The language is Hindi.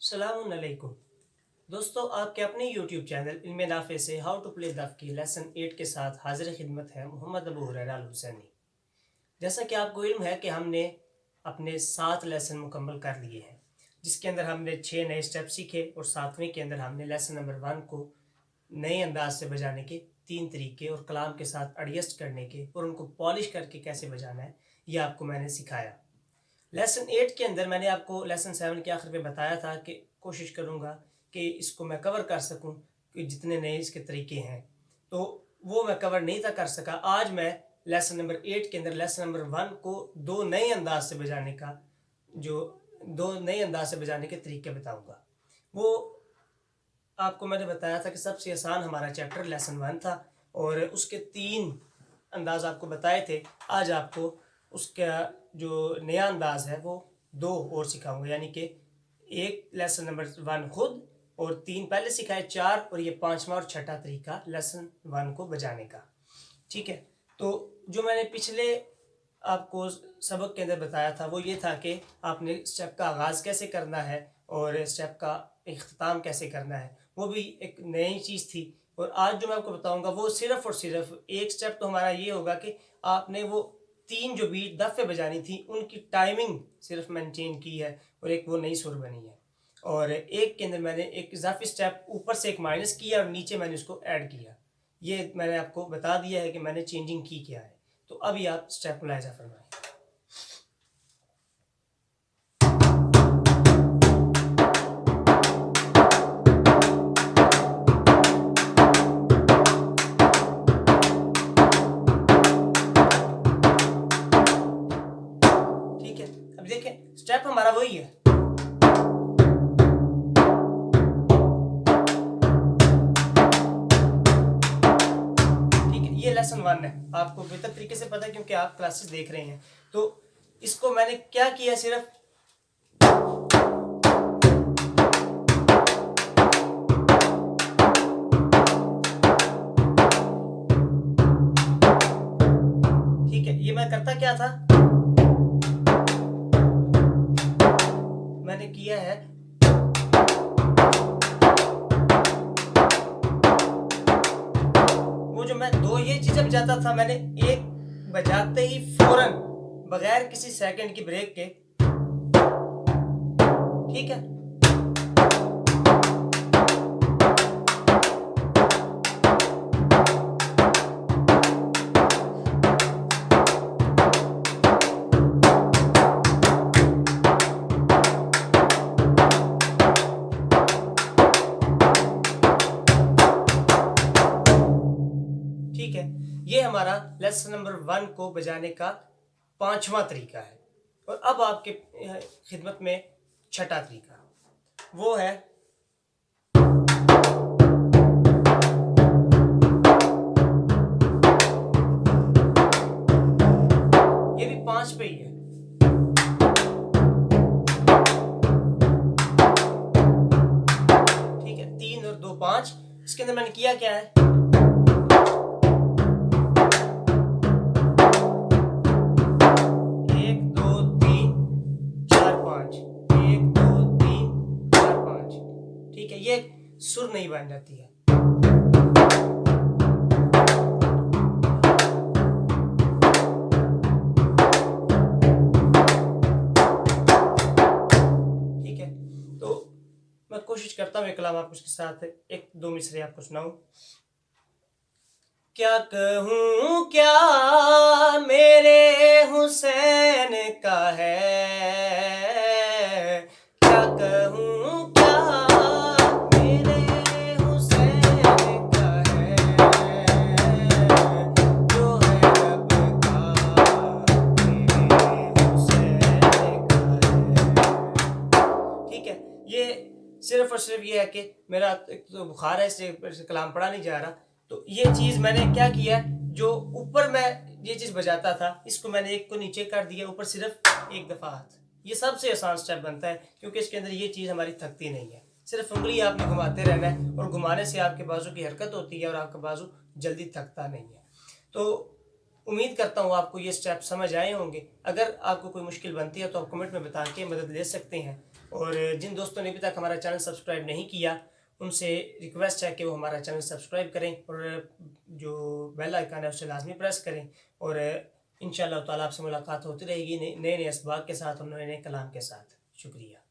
अस्सलामुअलैकुम दोस्तों, आपके अपने YouTube चैनल इल्मे नाफे से हाउ टू प्ले दफ की लेसन 8 के साथ हाजिर खिदमत है मोहम्मद अबू हुरैरा अल हुसैनी। जैसा कि आपको इल्म है कि हमने अपने 7 लेसन मुकम्मल कर लिए हैं, जिसके अंदर हमने 6 नए स्टेप सीखे और 7वें के अंदर हमने लेसन नंबर 1 को नए अंदाज से बजाने के 3 तरीके और कलाम के साथ एडजस्ट करने के और उनको पॉलिश करके कैसे बजाना है, ये आपको मैंने सिखाया। लेसन 8 के अंदर मैंने आपको लेसन 7 के आखिर में बताया था कि कोशिश करूँगा कि इसको मैं कवर कर सकूँ, कि जितने नए इसके तरीके हैं, तो वो मैं कवर नहीं था कर सका। आज मैं लेसन नंबर 8 के अंदर लेसन नंबर 1 को 2 नए अंदाज से बजाने का जो 2 नए अंदाज से बजाने के तरीके बताऊँगा। वो आपको मैंने बताया था कि सबसे आसान हमारा चैप्टर लेसन 1 था और उसके 3 अंदाज आपको बताए थे। आज आपको उसका जो नया अंदाज है वो 2 और सिखाऊंगा, यानी कि एक लेसन नंबर 1 खुद और 3 पहले सिखाए, 4 और ये 5वां और 6ठा तरीका लेसन 1 को बजाने का। ठीक है, तो जो मैंने पिछले आपको सबक के अंदर बताया था वो ये था कि आपने स्टेप का आगाज़ कैसे करना है और स्टेप का इख्तिताम कैसे करना है, वो भी एक नई चीज़ थी। और आज जो मैं आपको बताऊंगा वो सिर्फ़ और सिर्फ एक स्टेप तो हमारा ये होगा कि आपने वो 3 जो बीट दफ़े बजानी थी उनकी टाइमिंग सिर्फ मेंटेन की है और एक वो नई सुर बनी है। और एक के अंदर मैंने एक इजाफी स्टेप ऊपर से एक माइनस किया और नीचे मैंने उसको ऐड किया। ये मैंने आपको बता दिया है कि मैंने चेंजिंग की क्या है। तो अभी आप स्टेप मुलाहिजा फरमाएं। ठीक है, अब देखें स्टेप हमारा वही है। ठीक है, ये लेसन 1 है, आपको बेहतर तरीके से पता है क्योंकि आप क्लासेस देख रहे हैं। तो इसको मैंने क्या किया, सिर्फ ठीक है, ये मैं करता क्या था, मैंने किया है वो जो मैं 2 ये चीजें बजाता था, मैंने एक बजाते ही फौरन बगैर किसी सेकंड की ब्रेक के, ठीक है, ठीक है, ये हमारा लेसन नंबर 1 को बजाने का 5वां तरीका है। और अब आपके खिदमत में 6ठा तरीका, वो है ये भी 5 पे ही है। ठीक है, 3 और 2 5। इसके अंदर मैंने किया क्या है, ये सुर नहीं बन जाती है। ठीक है, तो मैं कोशिश करता हूँ एक कलाम आप उसके साथ 1-2 मिसरे आपको सुनाऊं। क्या कहूँ क्या मेरे हुसैन का है, क्या कहूँ क्या मेरे हुसैन का है, जो है रब का मेरे हुसैन का है। ठीक है, ये सिर्फ और सिर्फ ये है कि मेरा एक तो बुखार है, इससे कलाम पढ़ा नहीं जा रहा। तो ये चीज़ मैंने क्या किया, जो ऊपर मैं ये चीज़ बजाता था इसको मैंने एक को नीचे कर दिया, ऊपर सिर्फ एक दफ़ा हाथ। ये सबसे आसान स्टेप बनता है क्योंकि इसके अंदर ये चीज़ हमारी थकती नहीं है। सिर्फ उंगली आपने घुमाते रहना है और घुमाने से आपके बाजू की हरकत होती है और आपका बाजू जल्दी थकता नहीं है। तो उम्मीद करता हूँ आपको ये स्टेप समझ आए होंगे। अगर आपको कोई मुश्किल बनती है तो आप कमेंट में बता के मदद ले सकते हैं और जिन दोस्तों ने अभी तक हमारा चैनल सब्सक्राइब नहीं किया उनसे रिक्वेस्ट है कि वो हमारा चैनल सब्सक्राइब करें और जो बेल आइकन है उसे लाजमी प्रेस करें। और इंशाअल्लाह ताला आपसे मुलाकात होती रहेगी नए नए असबाक के साथ और नए नए कलाम के साथ। शुक्रिया।